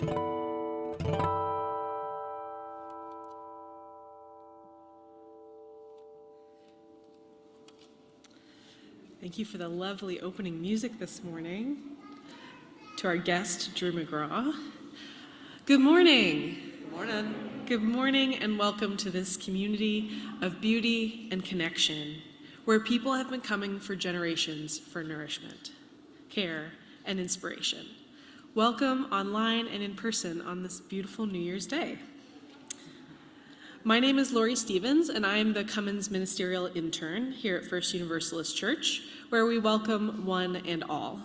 Thank you for the lovely opening music this morning. To our guest, Drew McGraw. Good morning. Good morning. Good morning and welcome to this community of beauty and connection, where people have been coming for generations for nourishment, care, and inspiration. Welcome online and in person on this beautiful New Year's Day. My name is Lori Stevens, and I am the Cummins Ministerial Intern here at First Universalist Church, where we welcome one and all.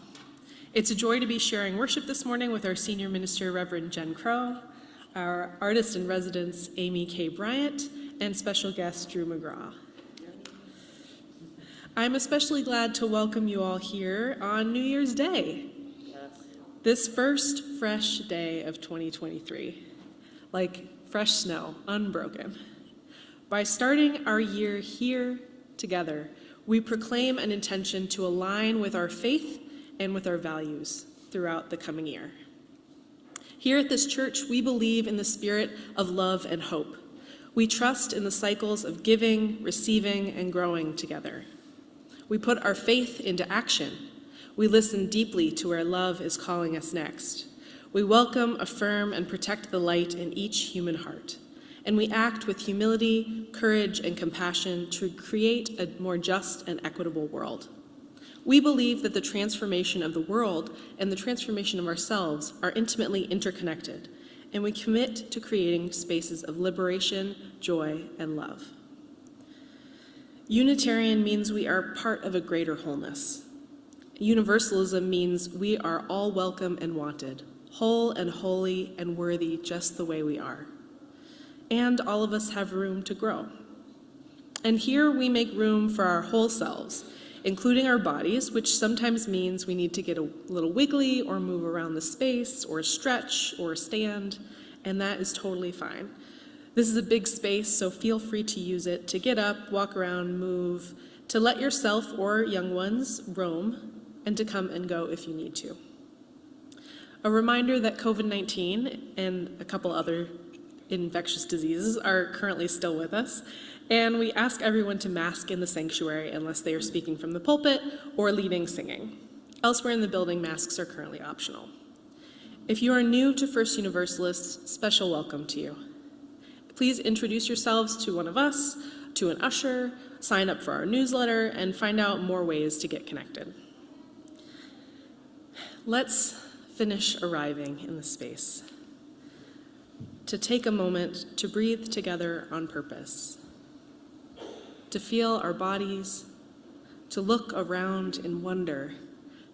It's a joy to be sharing worship this morning with our senior minister, Reverend Jen Crow, our artist in residence, Amy K. Bryant, and special guest, Drew McGraw. I'm especially glad to welcome you all here on New Year's Day, this first fresh day of 2023, like fresh snow, unbroken. By starting our year here together, we proclaim an intention to align with our faith and with our values throughout the coming year. Here at this church, we believe in the spirit of love and hope. We trust in the cycles of giving, receiving, and growing together. We put our faith into action. We listen deeply to where love is calling us next. We welcome, affirm, and protect the light in each human heart. And we act with humility, courage, and compassion to create a more just and equitable world. We believe that the transformation of the world and the transformation of ourselves are intimately interconnected, and we commit to creating spaces of liberation, joy, and love. Unitarian means we are part of a greater wholeness. Universalism means we are all welcome and wanted, whole and holy and worthy just the way we are. And all of us have room to grow. And here we make room for our whole selves, including our bodies, which sometimes means we need to get a little wiggly or move around the space or stretch or stand, and that is totally fine. This is a big space, so feel free to use it to get up, walk around, move, to let yourself or young ones roam, and to come and go if you need to. A reminder that COVID-19 and a couple other infectious diseases are currently still with us, and we ask everyone to mask in the sanctuary unless they are speaking from the pulpit or leading singing. Elsewhere in the building, masks are currently optional. If you are new to First Universalist, special welcome to you. Please introduce yourselves to one of us, to an usher, sign up for our newsletter, and find out more ways to get connected. Let's finish arriving in the space, to take a moment to breathe together on purpose, to feel our bodies, to look around in wonder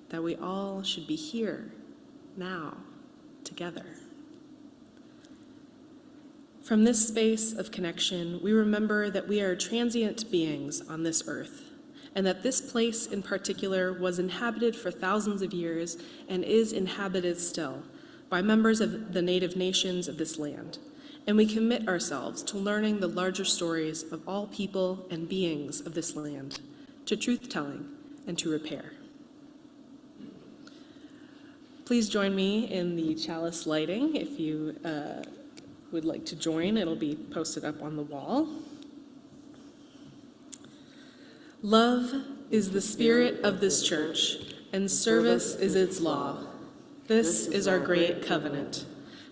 that we all should be here, now, together. From this space of connection, we remember that we are transient beings on this earth, and that this place in particular was inhabited for thousands of years and is inhabited still by members of the native nations of this land. And we commit ourselves to learning the larger stories of all people and beings of this land, to truth-telling and to repair. Please join me in the chalice lighting if you would like to join. It'll be posted up on the wall. Love is the spirit of this church, and service is its law. This is our great covenant,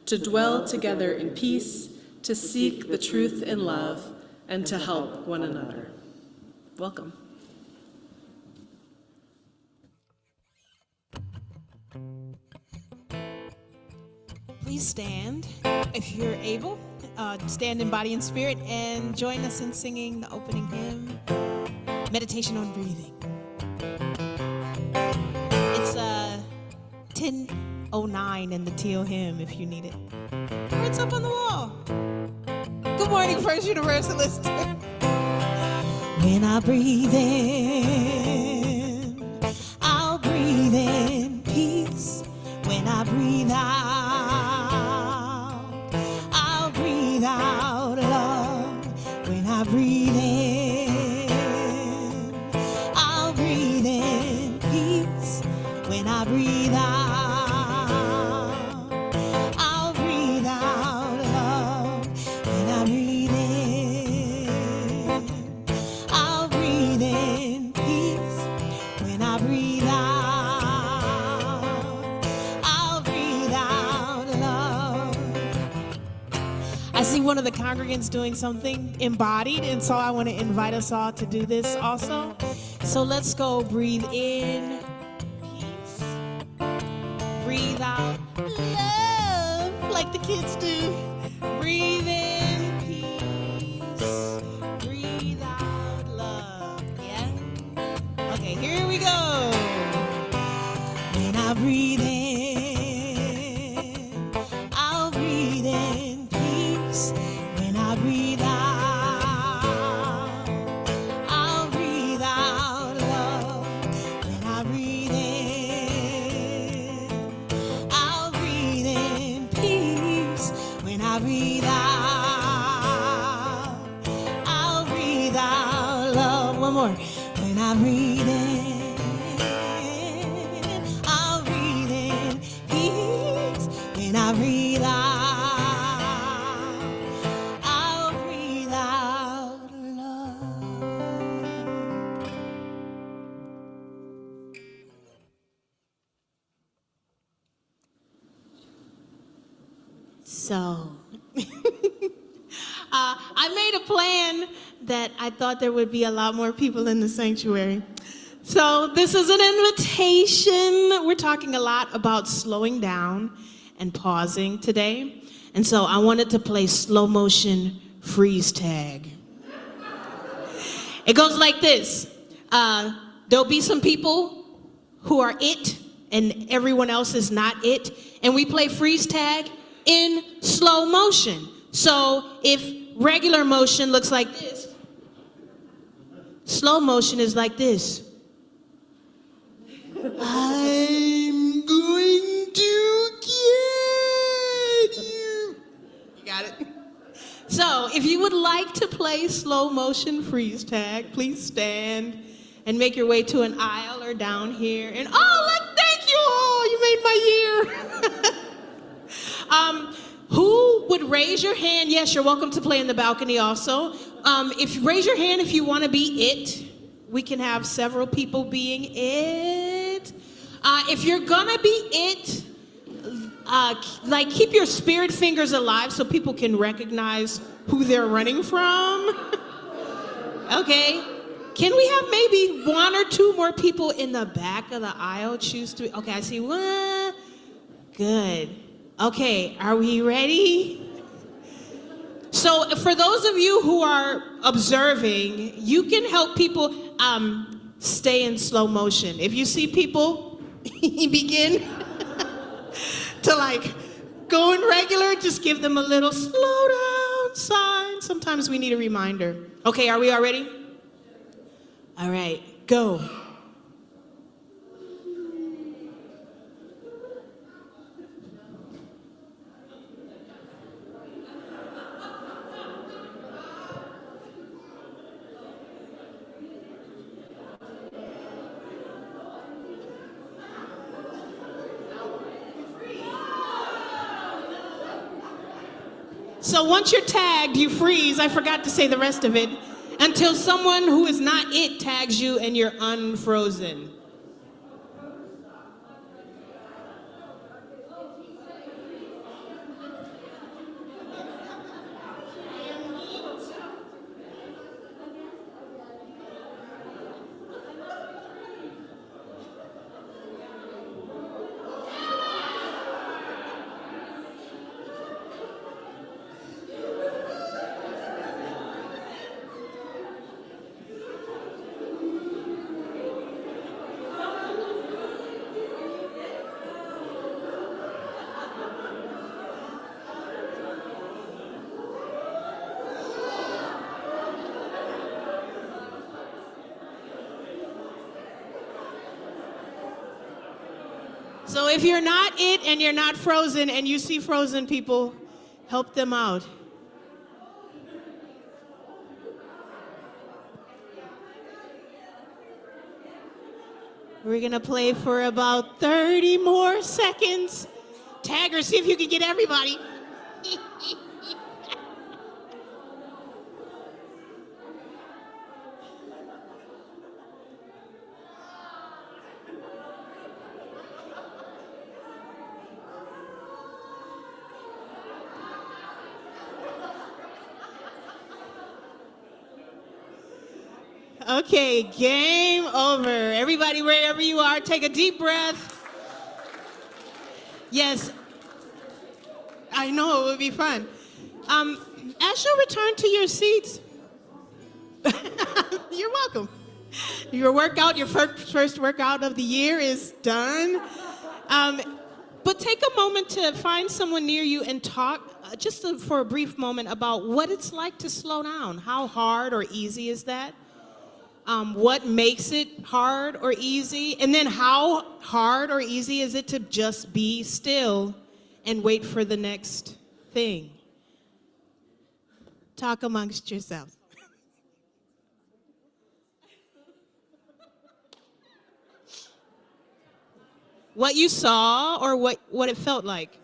to dwell together in peace, to seek the truth in love, and to help one another. Welcome. Please stand if you're able. Stand in body and spirit and join us in singing the opening hymn, Meditation on Breathing. It's 10:09 in the teal hymn if you need it. Or it's up on the wall. Good morning, First Universalist. When I breathe in, I'll breathe in peace. When I breathe out, I'll breathe out love. When I breathe in, I'll breathe in peace. When I breathe out, I'll I see one of the congregants doing something embodied, and so I want to invite us all to do this also. So let's go. Breathe in, peace. Breathe out, love, like the kids do. Breathe in, peace. Breathe out, love. Yeah? Okay, here we go. When I breathe in, I'll breathe in peace. When I breathe out, I'll breathe out love. When I breathe in, I'll breathe in peace. When I breathe out, I'll breathe out love. One more. When I breathe in, I'll breathe in peace. When I breathe out, I'll breathe out love. So, I made a plan that I thought there would be a lot more people in the sanctuary. So this is an invitation. We're talking a lot about slowing down and pausing today. And so I wanted to play slow motion freeze tag. It goes like this. There'll be some people who are it and everyone else is not it. And we play freeze tag in slow motion. So if regular motion looks like this, slow motion is like this. I'm going to get you. You got it? So if you would like to play slow motion freeze tag, please stand and make your way to an aisle or down here. And thank you. Oh, you made my year. Who would raise your hand? Yes, you're welcome to play in the balcony also. Raise your hand if you want to be it. We can have several people being it. If you're gonna be it, keep your spirit fingers alive so people can recognize who they're running from. Okay. Can we have maybe one or two more people in the back of the aisle choose to? Okay, I see one. Good. Okay, are we ready? So for those of you who are observing, you can help people stay in slow motion. If you see people begin to go in regular, just give them a little slow down sign. Sometimes we need a reminder. Okay, are we all ready? All right, go. So once you're tagged, you freeze. I forgot to say the rest of it. Until someone who is not it tags you and you're unfrozen. So if you're not it and you're not frozen and you see frozen people, help them out. We're gonna play for about 30 more seconds. Tagger, see if you can get everybody. Okay, game over. Everybody, wherever you are, take a deep breath. Yes, I know it would be fun. As you return to your seats, you're welcome. Your workout, your first workout of the year is done. But take a moment to find someone near you and talk for a brief moment about what it's like to slow down. How hard or easy is that? What makes it hard or easy? And then how hard or easy is it to just be still and wait for the next thing? Talk amongst yourselves. What you saw or what it felt like?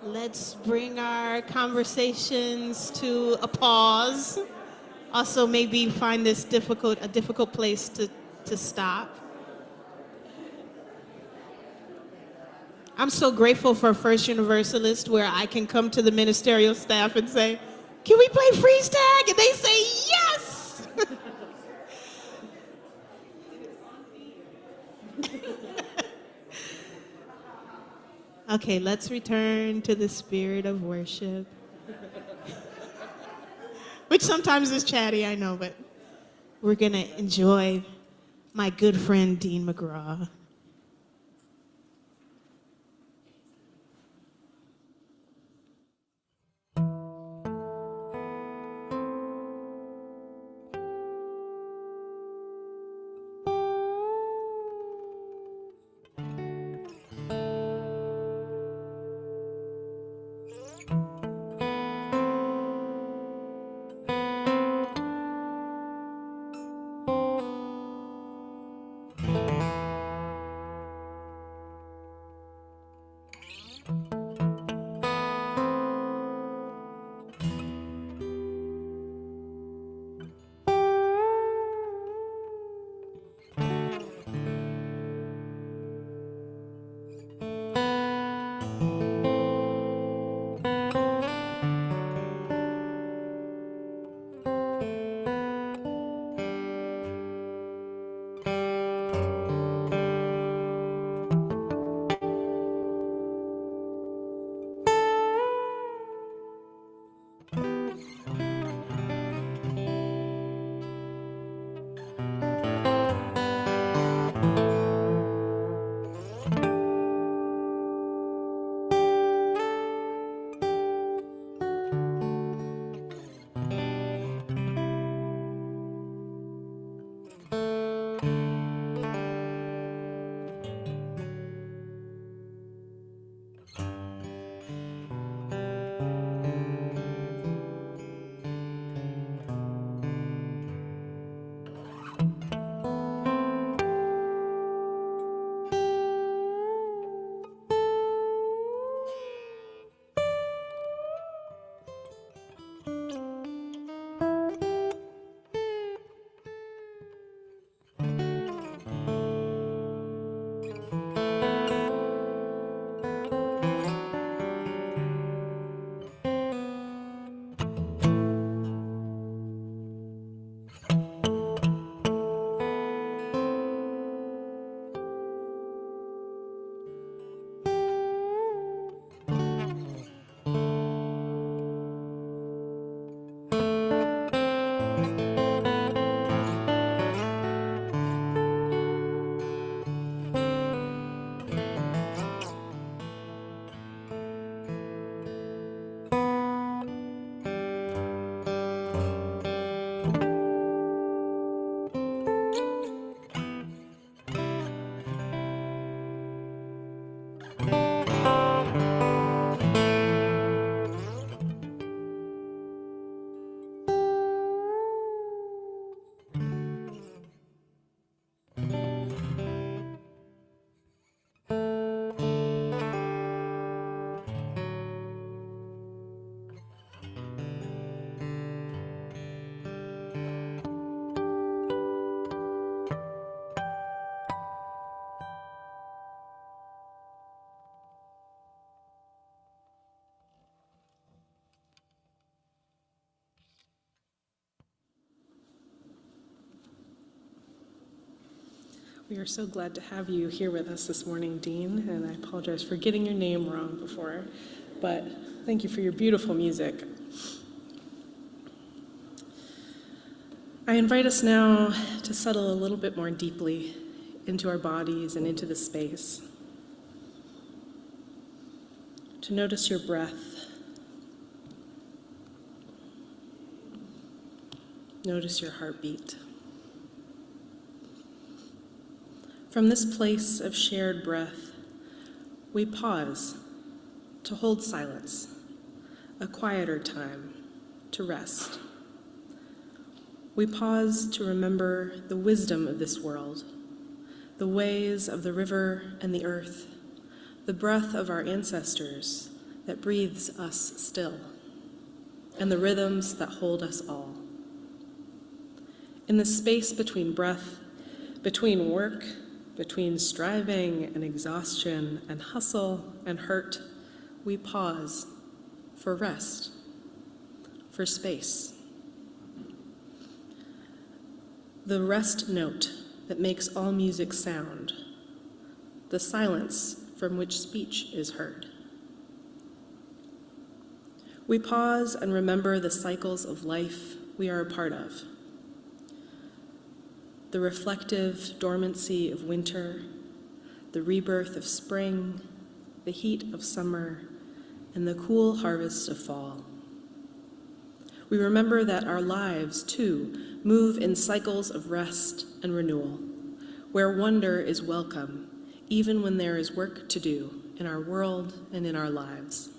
Let's bring our conversations to a pause. Also, maybe find this a difficult place to stop. I'm so grateful for First Universalist, where I can come to the ministerial staff and say, "Can we play freeze tag?" And they say, "Yes." Okay, let's return to the spirit of worship. Which sometimes is chatty, I know, but we're going to enjoy my good friend Dean McGraw. We are so glad to have you here with us this morning, Dean, and I apologize for getting your name wrong before, but thank you for your beautiful music. I invite us now to settle a little bit more deeply into our bodies and into the space, to notice your breath, notice your heartbeat. From this place of shared breath, we pause to hold silence, a quieter time to rest. We pause to remember the wisdom of this world, the ways of the river and the earth, the breath of our ancestors that breathes us still, and the rhythms that hold us all. In the space between breath, between work, between striving and exhaustion and hustle and hurt, we pause for rest, for space. The rest note that makes all music sound, the silence from which speech is heard. We pause and remember the cycles of life we are a part of. The reflective dormancy of winter, the rebirth of spring, the heat of summer, and the cool harvest of fall. We remember that our lives, too, move in cycles of rest and renewal, where wonder is welcome, even when there is work to do in our world and in our lives.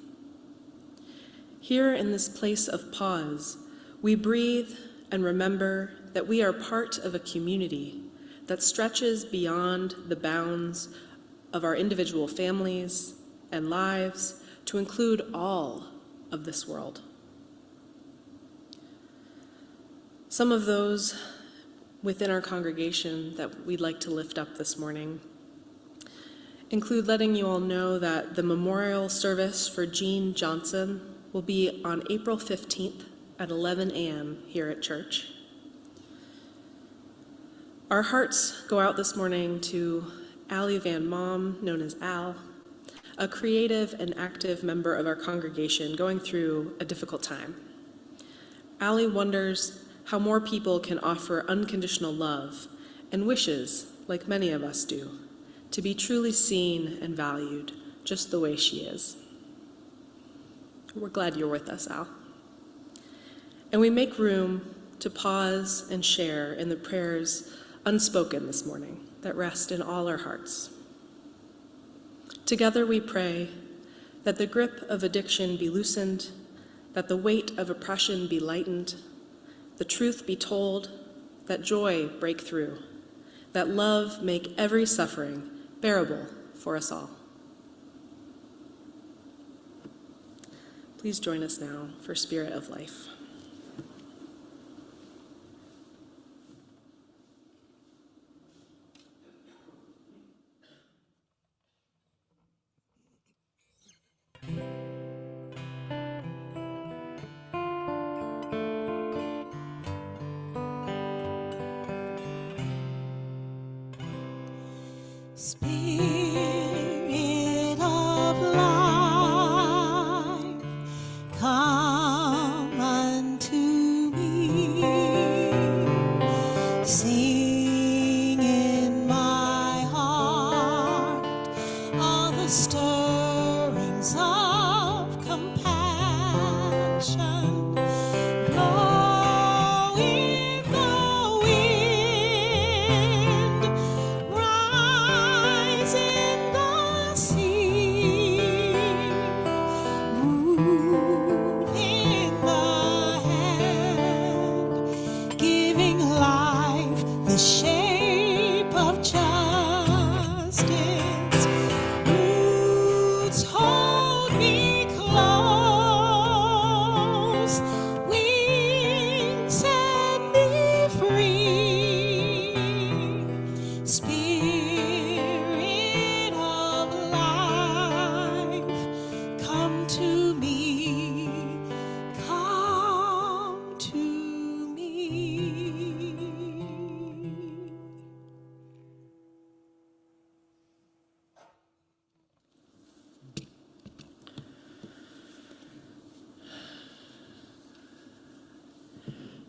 Here in this place of pause, we breathe and remember that we are part of a community that stretches beyond the bounds of our individual families and lives to include all of this world. Some of those within our congregation that we'd like to lift up this morning include letting you all know that the memorial service for Jean Johnson will be on April 15th at 11 a.m. here at church. Our hearts go out this morning to Allie Van Mom, known as Al, a creative and active member of our congregation going through a difficult time. Allie wonders how more people can offer unconditional love and wishes, like many of us do, to be truly seen and valued just the way she is. We're glad you're with us, Al. And we make room to pause and share in the prayers unspoken this morning that rest in all our hearts. Together we pray that the grip of addiction be loosened, that the weight of oppression be lightened, the truth be told, that joy break through, that love make every suffering bearable for us all. Please join us now for Spirit of Life. Spirit of life, come unto me. Sing in my heart all the stirrings of compassion. Blow in the wind, rise in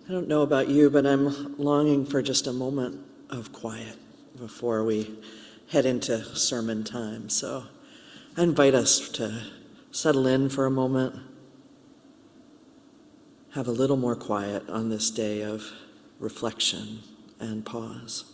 I don't know about you, but I'm longing for just a moment of quiet before we head into sermon time. So I invite us to settle in for a moment, have a little more quiet on this day of reflection and pause.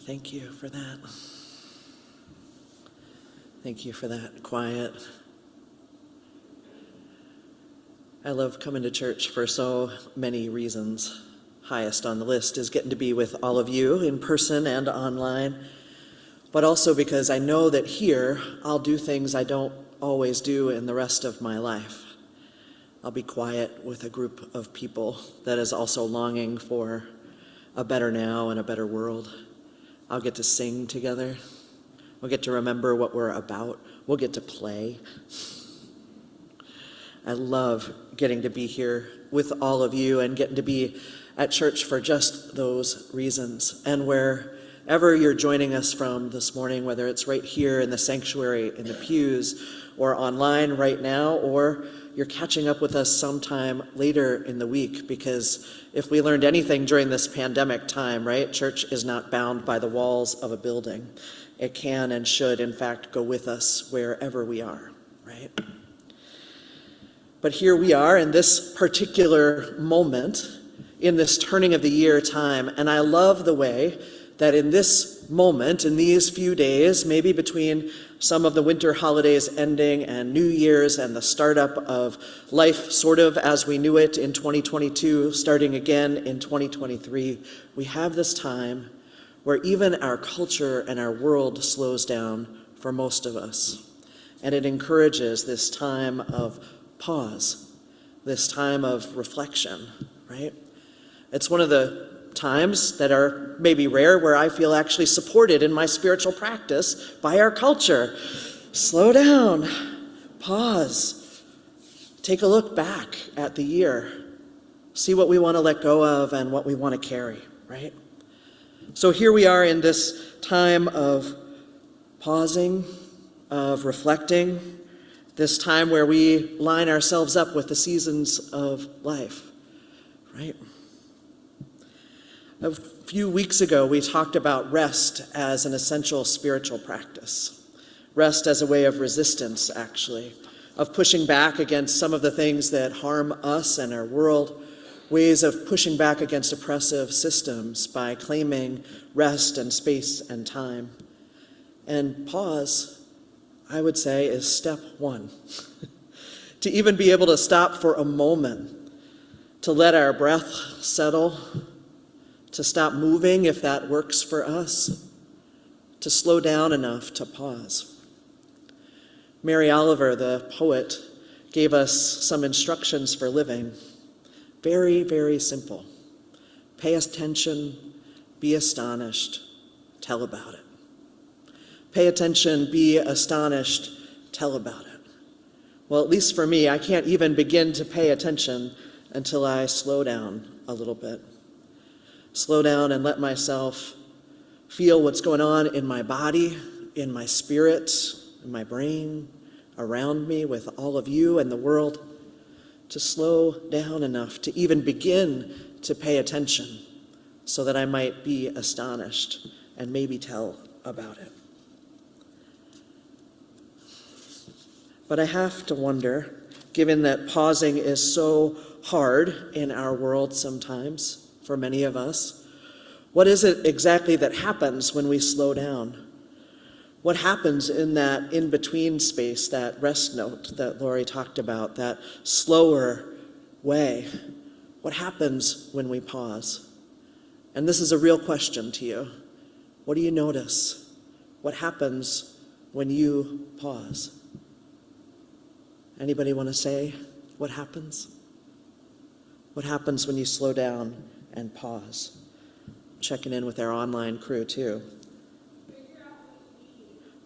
Thank you for that. Thank you for that quiet. I love coming to church for so many reasons. Highest on the list is getting to be with all of you in person and online, but also because I know that here I'll do things I don't always do in the rest of my life. I'll be quiet with a group of people that is also longing for a better now and a better world. I'll get to sing together. We'll get to remember what we're about. We'll get to play. I love getting to be here with all of you and getting to be at church for just those reasons. And wherever you're joining us from this morning, whether it's right here in the sanctuary in the pews or online right now, or you're catching up with us sometime later in the week, because if we learned anything during this pandemic time, right, church is not bound by the walls of a building. It can and should, in fact, go with us wherever we are, right? But here we are in this particular moment, in this turning of the year time, and I love the way that in this moment, in these few days, maybe between some of the winter holidays ending and New Year's and the startup of life sort of as we knew it in 2022, starting again in 2023, we have this time where even our culture and our world slows down for most of us. And it encourages this time of pause, this time of reflection, right? It's one of the times that are maybe rare where I feel actually supported in my spiritual practice by our culture. Slow down, pause, take a look back at the year, see what we want to let go of and what we want to carry, right? So here we are in this time of pausing, of reflecting, this time where we line ourselves up with the seasons of life, right? A few weeks ago, we talked about rest as an essential spiritual practice. Rest as a way of resistance, actually, of pushing back against some of the things that harm us and our world, ways of pushing back against oppressive systems by claiming rest and space and time. And pause, I would say, is step one. To even be able to stop for a moment, to let our breath settle, to stop moving if that works for us, to slow down enough to pause. Mary Oliver, the poet, gave us some instructions for living. Very, very simple. Pay attention, be astonished, tell about it. Pay attention, be astonished, tell about it. Well, at least for me, I can't even begin to pay attention until I slow down a little bit. Slow down and let myself feel what's going on in my body, in my spirit, in my brain, around me with all of you and the world, to slow down enough to even begin to pay attention so that I might be astonished and maybe tell about it. But I have to wonder, given that pausing is so hard in our world sometimes, for many of us, What is it exactly that happens when we slow down? What happens in that in-between space, that rest note that Lori talked about, that slower way? What happens when we pause? And this is a real question to you. What do you notice? What happens when you pause? Anybody want to say what happens? What happens when you slow down and pause? Checking in with our online crew too.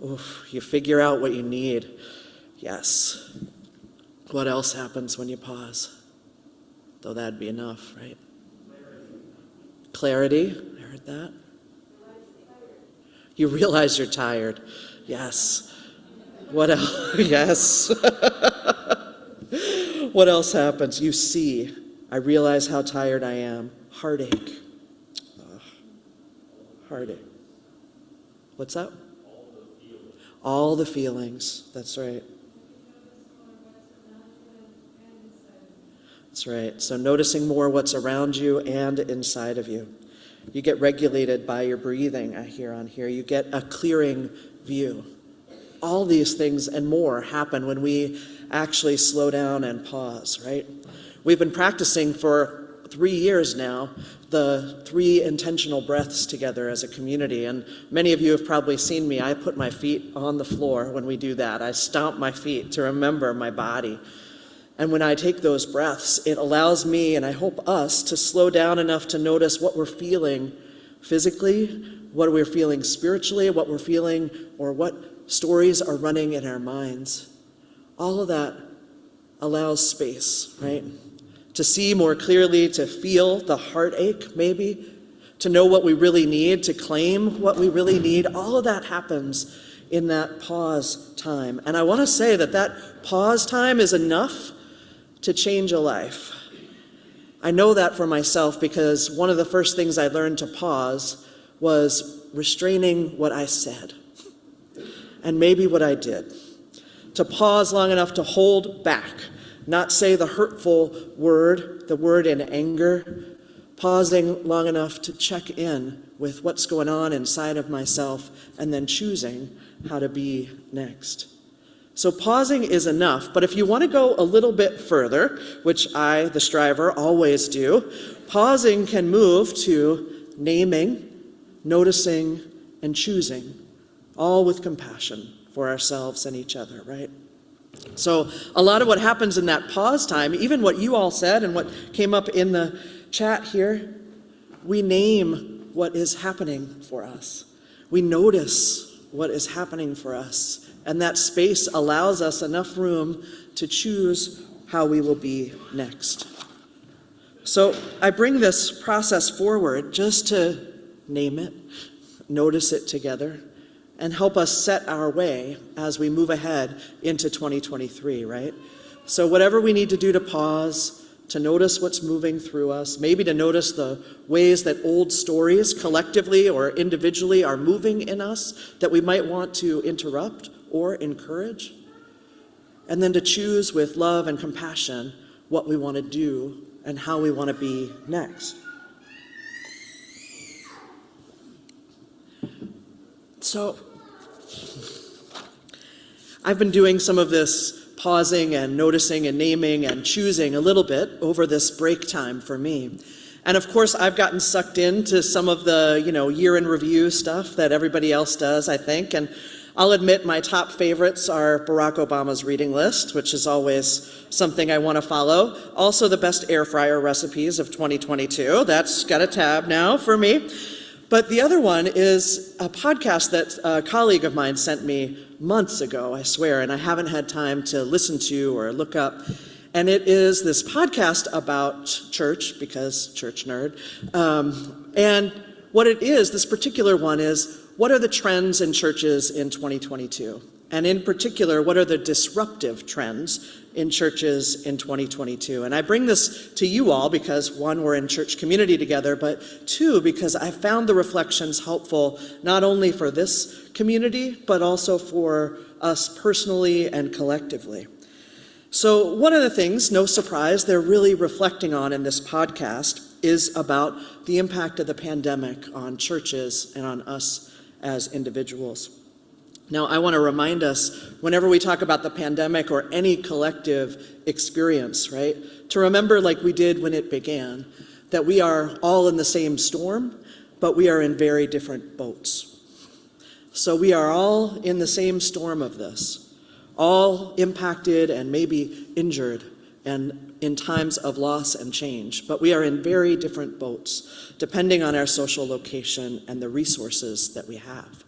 Oof, you figure out what you need. Yes. What else happens when you pause? Though that'd be enough, right? Clarity. I heard that. You realize you're tired. Yes. What else? Yes. What else happens? You see. I realize how tired I am. Heartache. Heartache. What's that? All the feelings. That's right. That's right. So noticing more what's around you and inside of you. You get regulated by your breathing, I hear on here. You get a clearing view. All these things and more happen when we actually slow down and pause, right? We've been practicing for 3 years now the 3 intentional breaths together as a community. And many of you have probably seen me. I put my feet on the floor when we do that. I stomp my feet to remember my body. And when I take those breaths, it allows me, and I hope us, to slow down enough to notice what we're feeling physically, what we're feeling spiritually, what we're feeling, or what stories are running in our minds. All of that allows space, right? To see more clearly, to feel the heartache, maybe, to know what we really need, to claim what we really need. All of that happens in that pause time. And I want to say that that pause time is enough to change a life. I know that for myself because one of the first things I learned to pause was restraining what I said and maybe what I did. To pause long enough to hold back, not say the hurtful word, the word in anger, pausing long enough to check in with what's going on inside of myself and then choosing how to be next. So pausing is enough, but if you want to go a little bit further, which I, the striver, always do, pausing can move to naming, noticing, and choosing, all with compassion for ourselves and each other, right? So a lot of what happens in that pause time, even what you all said and what came up in the chat here, we name what is happening for us. We notice what is happening for us. And that space allows us enough room to choose how we will be next. So I bring this process forward just to name it, notice it together, and help us set our way as we move ahead into 2023, right? So whatever we need to do to pause, to notice what's moving through us, maybe to notice the ways that old stories collectively or individually are moving in us that we might want to interrupt or encourage, and then to choose with love and compassion what we want to do and how we want to be next. So, I've been doing some of this pausing and noticing and naming and choosing a little bit over this break time for me. And of course, I've gotten sucked into some of the, year in review stuff that everybody else does, I think. And I'll admit my top favorites are Barack Obama's reading list, which is always something I want to follow. Also, the best air fryer recipes of 2022. That's got a tab now for me. But the other one is a podcast that a colleague of mine sent me months ago, I swear, and I haven't had time to listen to or look up. And it is this podcast about church, because church nerd. And what it is, this particular one is, what are the trends in churches in 2022? And in particular, what are the disruptive trends in churches in 2022? And I bring this to you all because, one, we're in church community together, but two, because I found the reflections helpful not only for this community, but also for us personally and collectively. So one of the things, no surprise, they're really reflecting on in this podcast is about the impact of the pandemic on churches and on us as individuals. Now, I want to remind us, whenever we talk about the pandemic or any collective experience, right, to remember, like we did when it began, that we are all in the same storm, but we are in very different boats. So we are all in the same storm of this, all impacted and maybe injured and in times of loss and change, but we are in very different boats, depending on our social location and the resources that we have.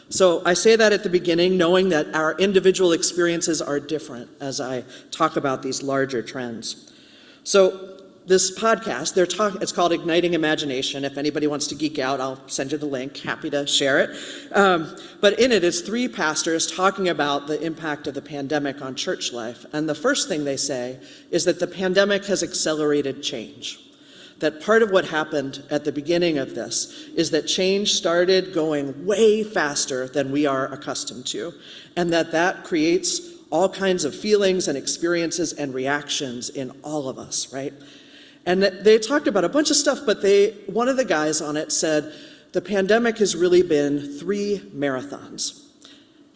So I say that at the beginning, knowing that our individual experiences are different as I talk about these larger trends. So this podcast, it's called Igniting Imagination. If anybody wants to geek out, I'll send you the link. Happy to share it. But in it, it's 3 pastors talking about the impact of the pandemic on church life. And the first thing they say is that the pandemic has accelerated change. That part of what happened at the beginning of this is that change started going way faster than we are accustomed to, and that creates all kinds of feelings and experiences and reactions in all of us, right? And they talked about a bunch of stuff, but one of the guys on it said, the pandemic has really been 3 marathons.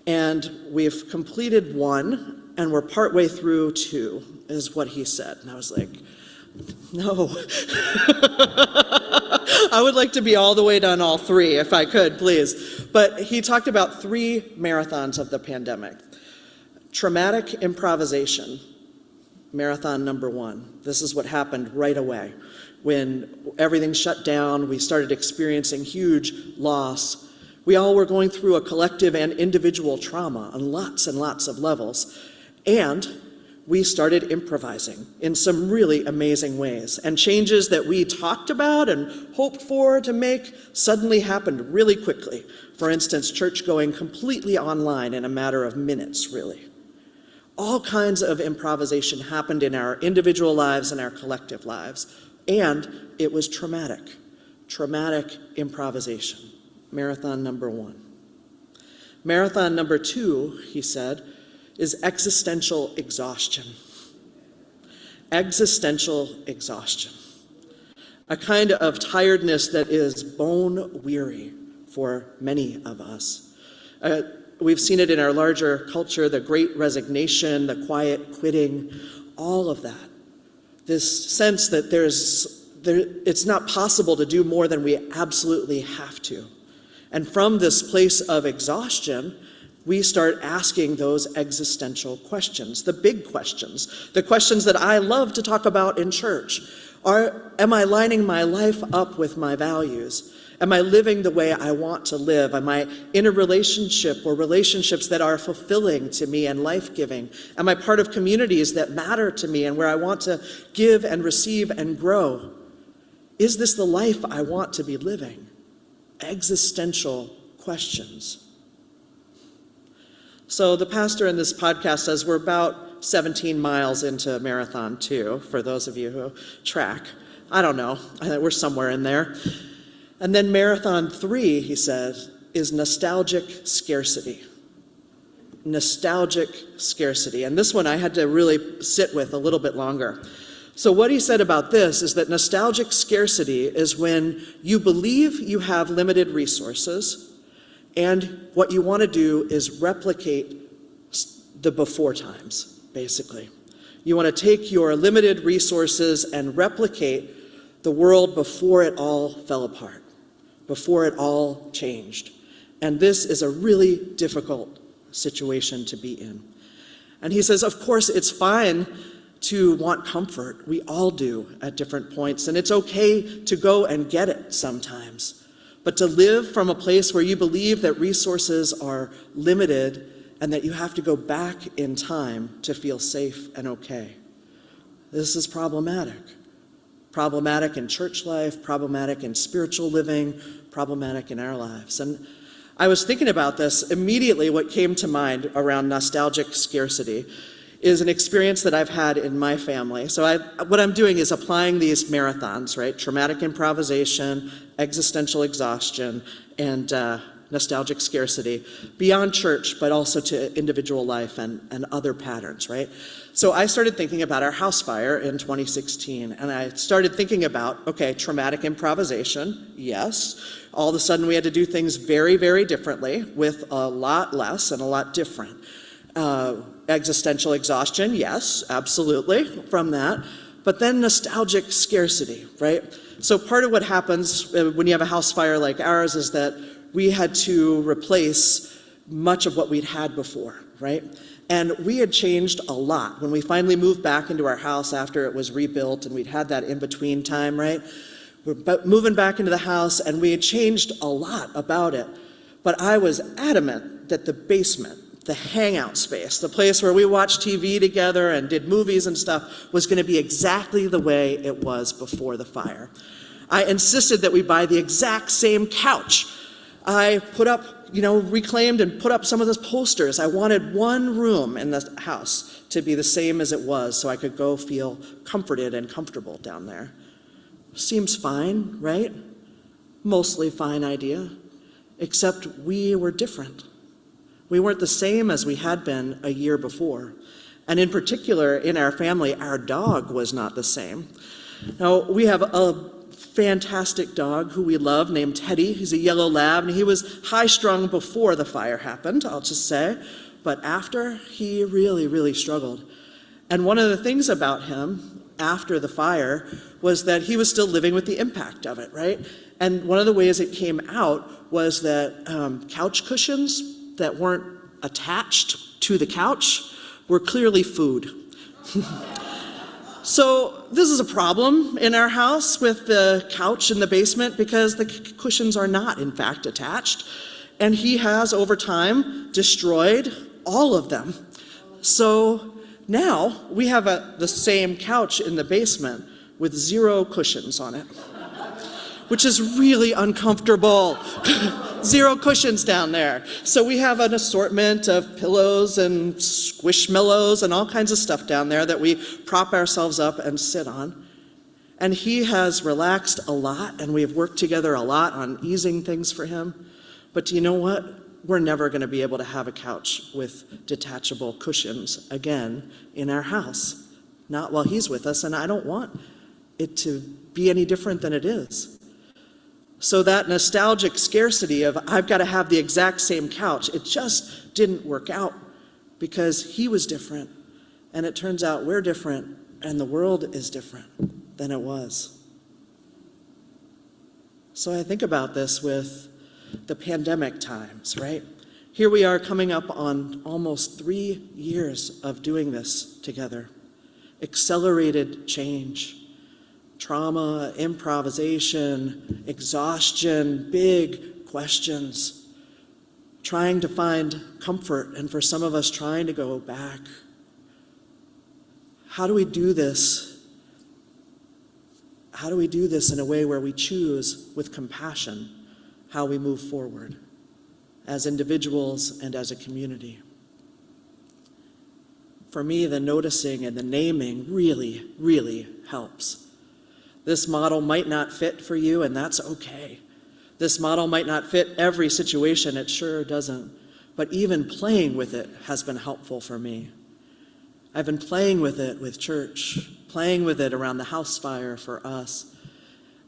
And we've completed 1, and we're partway through 2, is what he said. And I was like, no. I would like to be all the way done all 3, if I could, please. But he talked about 3 marathons of the pandemic. Traumatic improvisation, marathon number 1. This is what happened right away. When everything shut down, we started experiencing huge loss. We all were going through a collective and individual trauma on lots and lots of levels. And we started improvising in some really amazing ways. And changes that we talked about and hoped for to make suddenly happened really quickly. For instance, church going completely online in a matter of minutes, really. All kinds of improvisation happened in our individual lives and our collective lives. And it was traumatic. Traumatic improvisation. Marathon number 1. Marathon number 2, he said, is existential exhaustion. Existential exhaustion. A kind of tiredness that is bone weary for many of us. We've seen it in our larger culture, the great resignation, the quiet quitting, all of that. This sense that it's not possible to do more than we absolutely have to. And from this place of exhaustion, we start asking those existential questions, the big questions, the questions that I love to talk about in church. Am I lining my life up with my values? Am I living the way I want to live? Am I in a relationship or relationships that are fulfilling to me and life-giving? Am I part of communities that matter to me and where I want to give and receive and grow? Is this the life I want to be living? Existential questions. So the pastor in this podcast says we're about 17 miles into Marathon 2, for those of you who track. I don't know. I think we're somewhere in there. And then Marathon 3, he said, is nostalgic scarcity. Nostalgic scarcity. And this one I had to really sit with a little bit longer. So what he said about this is that nostalgic scarcity is when you believe you have limited resources, and what you want to do is replicate the before times, basically. You want to take your limited resources and replicate the world before it all fell apart, before it all changed. And this is a really difficult situation to be in. And he says, of course, it's fine to want comfort. We all do at different points, and it's okay to go and get it sometimes. But to live from a place where you believe that resources are limited and that you have to go back in time to feel safe and okay. This is problematic. Problematic in church life, problematic in spiritual living, problematic in our lives. And I was thinking about this. Immediately what came to mind around nostalgic scarcity is an experience that I've had in my family. So what I'm doing is applying these marathons, right? Traumatic improvisation, existential exhaustion, and nostalgic scarcity, beyond church, but also to individual life and other patterns, right? So I started thinking about our house fire in 2016, and I started thinking about, okay, traumatic improvisation, yes. All of a sudden we had to do things very, very differently with a lot less and a lot different. Existential exhaustion, yes, absolutely, from that. But then nostalgic scarcity, right? So part of what happens when you have a house fire like ours is that we had to replace much of what we'd had before, right? And we had changed a lot. When we finally moved back into our house after it was rebuilt and we'd had that in-between time, right? We're moving back into the house and we had changed a lot about it. But I was adamant that the basement, the hangout space, the place where we watched TV together and did movies and stuff, was going to be exactly the way it was before the fire. I insisted that we buy the exact same couch. I put up, reclaimed and put up some of those posters. I wanted one room in the house to be the same as it was so I could go feel comforted and comfortable down there. Seems fine, right? Mostly fine idea, except we were different. We weren't the same as we had been a year before. And in particular, in our family, our dog was not the same. Now, we have a fantastic dog who we love named Teddy. He's a yellow lab, and he was high-strung before the fire happened, I'll just say. But after, he really, really struggled. And one of the things about him after the fire was that he was still living with the impact of it, right? And one of the ways it came out was that couch cushions that weren't attached to the couch were clearly food. So this is a problem in our house with the couch in the basement because the cushions are not, in fact, attached. And he has, over time, destroyed all of them. So now we have the same couch in the basement with 0 cushions on it, which is really uncomfortable. 0 cushions down there. So we have an assortment of pillows and squishmallows and all kinds of stuff down there that we prop ourselves up and sit on. And he has relaxed a lot, and we have worked together a lot on easing things for him. But do you know what? We're never going to be able to have a couch with detachable cushions again in our house. Not while he's with us, and I don't want it to be any different than it is. So that nostalgic scarcity of I've got to have the exact same couch, it just didn't work out because he was different. And it turns out we're different and the world is different than it was. So I think about this with the pandemic times, right? Here we are coming up on almost 3 years of doing this together. Accelerated change. Trauma, improvisation, exhaustion, big questions, trying to find comfort, and for some of us trying to go back. How do we do this? How do we do this in a way where we choose with compassion how we move forward as individuals and as a community? For me, the noticing and the naming really, really helps. This model might not fit for you, and that's okay. This model might not fit every situation, it sure doesn't. But even playing with it has been helpful for me. I've been playing with it with church, playing with it around the house fire for us.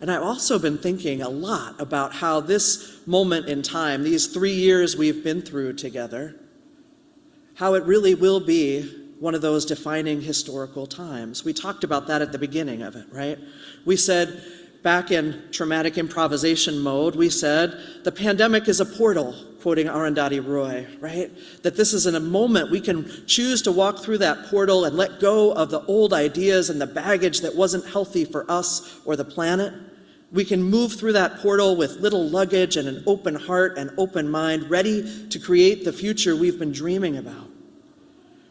And I've also been thinking a lot about how this moment in time, these 3 years we've been through together, how it really will be one of those defining historical times. We talked about that at the beginning of it, right? We said, back in traumatic improvisation mode, we said, the pandemic is a portal, quoting Arundhati Roy, right? That this is in a moment we can choose to walk through that portal and let go of the old ideas and the baggage that wasn't healthy for us or the planet. We can move through that portal with little luggage and an open heart and open mind, ready to create the future we've been dreaming about.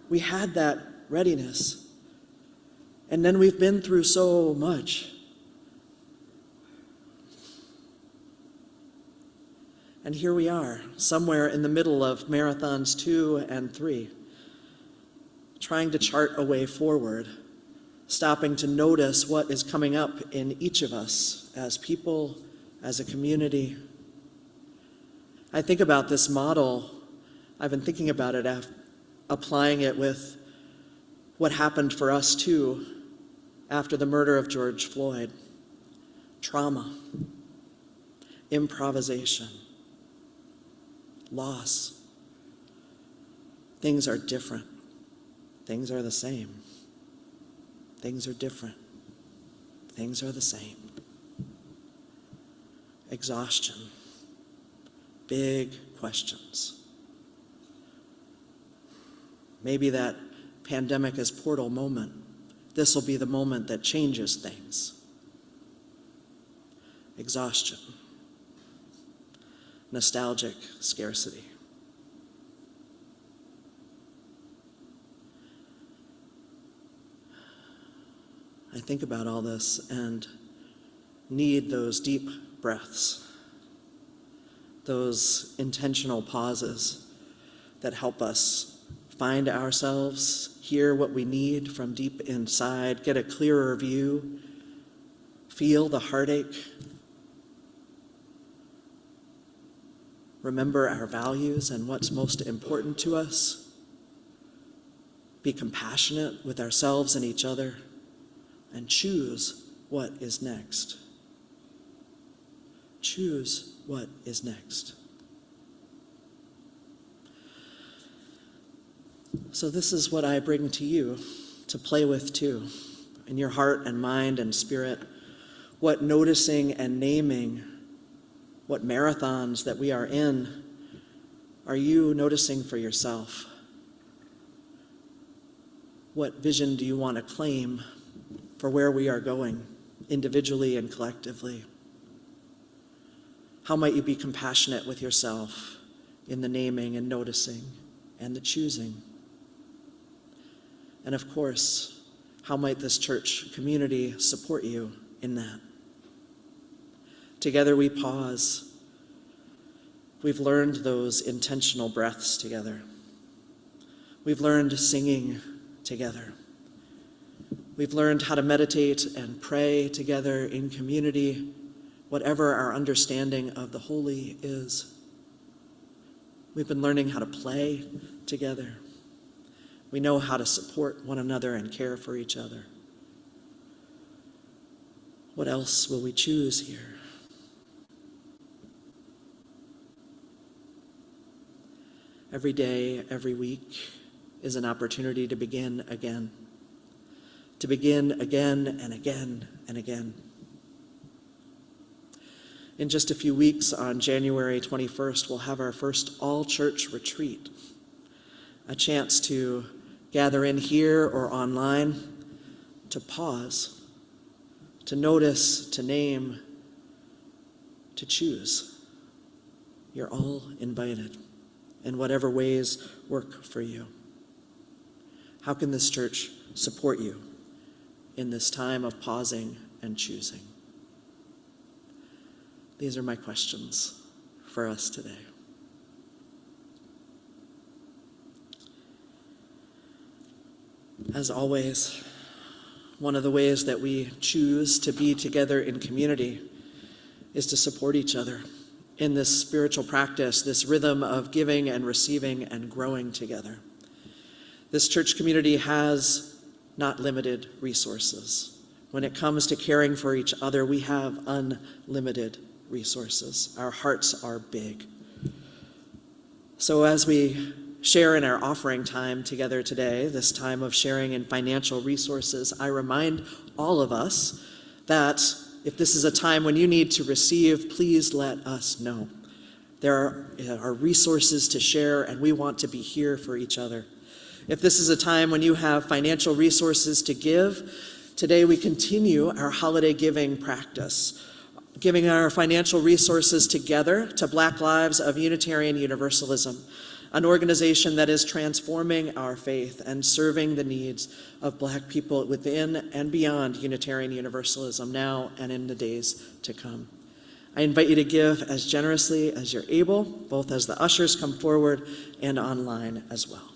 We had that readiness. And then we've been through so much. And here we are, somewhere in the middle of marathons 2 and 3, trying to chart a way forward, stopping to notice what is coming up in each of us as people, as a community. I think about this model. I've been thinking about it, applying it with what happened for us too after the murder of George Floyd. Trauma, improvisation, loss. Things are different. Things are the same. Things are different. Things are the same. Exhaustion. Big questions. Maybe that pandemic is portal moment. This will be the moment that changes things. Exhaustion. Nostalgic scarcity. I think about all this and need those deep breaths, those intentional pauses that help us find ourselves, hear what we need from deep inside, get a clearer view, feel the heartache, remember our values and what's most important to us, be compassionate with ourselves and each other, and choose what is next. Choose what is next. So this is what I bring to you to play with too, in your heart and mind and spirit. What noticing and naming, what marathons that we are in, are you noticing for yourself? What vision do you want to claim for where we are going, individually and collectively? How might you be compassionate with yourself in the naming and noticing and the choosing? And of course, how might this church community support you in that? Together we pause. We've learned those intentional breaths together. We've learned singing together. We've learned how to meditate and pray together in community, whatever our understanding of the holy is. We've been learning how to play together. We know how to support one another and care for each other. What else will we choose here? Every day, every week is an opportunity to begin again. To begin again and again and again. In just a few weeks, on January 21st, we'll have our first all-church retreat, a chance to gather in here or online, to pause, to notice, to name, to choose. You're all invited, in whatever ways work for you. How can this church support you in this time of pausing and choosing? These are my questions for us today. As always, one of the ways that we choose to be together in community is to support each other in this spiritual practice, this rhythm of giving and receiving and growing together. This church community has not limited resources. When it comes to caring for each other, we have unlimited resources. Our hearts are big. So as we share in our offering time together today, this time of sharing in financial resources, I remind all of us that if this is a time when you need to receive, please let us know. There are resources to share, and we want to be here for each other. If this is a time when you have financial resources to give, today we continue our holiday giving practice, giving our financial resources together to Black Lives of Unitarian Universalism, an organization that is transforming our faith and serving the needs of Black people within and beyond Unitarian Universalism now and in the days to come. I invite you to give as generously as you're able, both as the ushers come forward and online as well.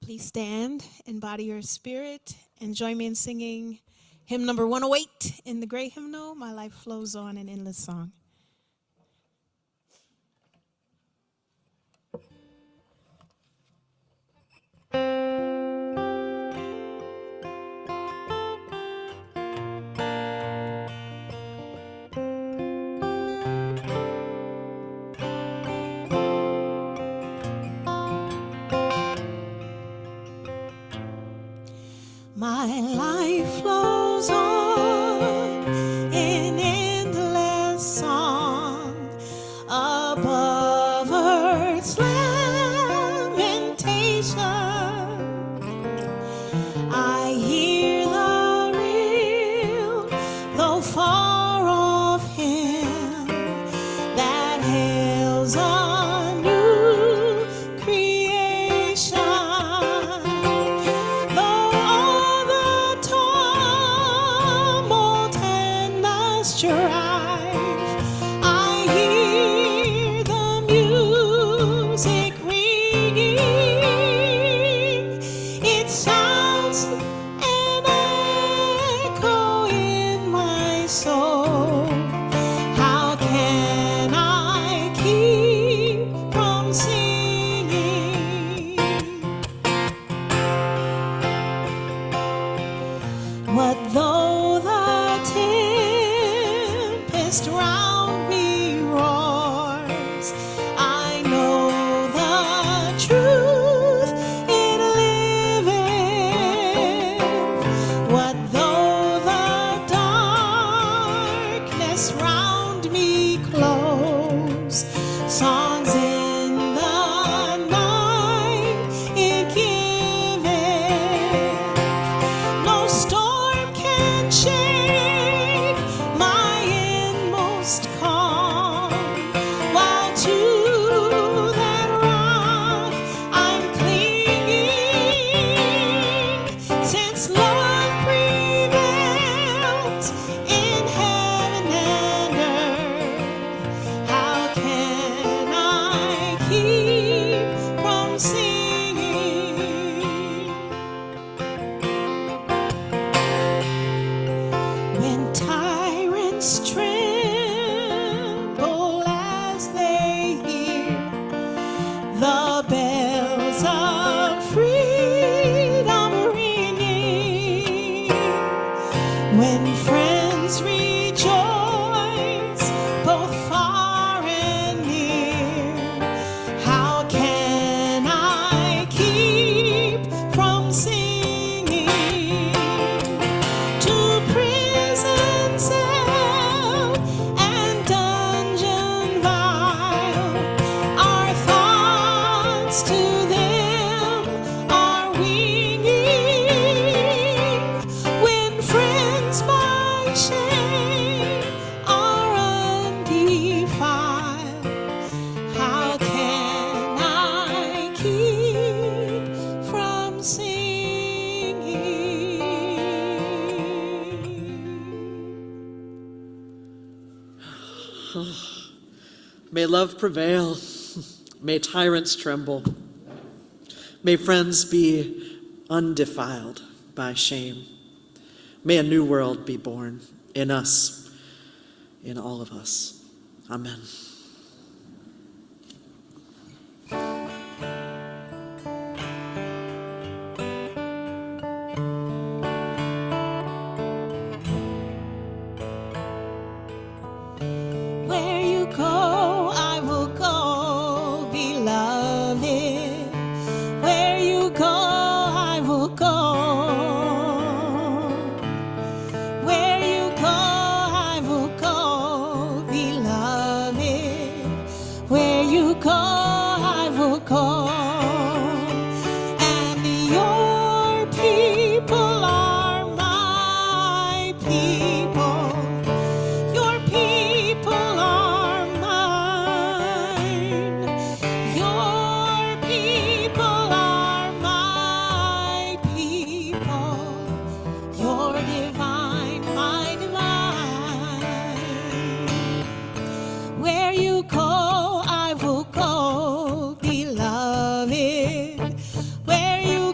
Please stand, embody your spirit, and join me in singing hymn number 108 in the great hymnal, My Life Flows On, an Endless Song. My life flows on in endless song above earth's lamentation. I hear the real, though far off hymn that hails a new creation. Though all the tumult and the strife, I hear the music ringing. It sounds an echo in my soul. How can I keep from singing? What though the tempest round me roars? I know the truth it liveth. What though the darkness round me close? Songs in the night it giveth. No storm can shake my inmost calm, while to that rock I'm clinging. Since love prevails in heaven and earth, how can I keep from singing? When tyrants tremble as they hear the bells of freedom ringing, when friends rejoice both far and near, how can I keep from singing? To prison cell and dungeon vile, our thoughts to them are winging. When friends by shame are undefiled, how can I keep from singing? May love prevail. May tyrants tremble. May friends be undefiled by shame. May a new world be born in us, in all of us. Amen. Where you go, I will go, beloved. Where you go, I will go. Where you go, I will go, beloved. Where you go, I will go. And your people are my people. Your people are mine. Your people are my people. Your divine, my divine. Where you go, I will go, beloved. Where you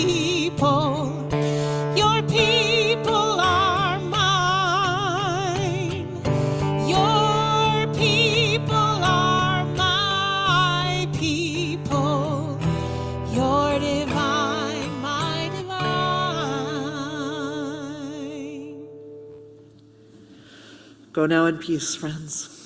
people. Your people are mine. Your people are my people. You're divine, my divine. Go now in peace, friends.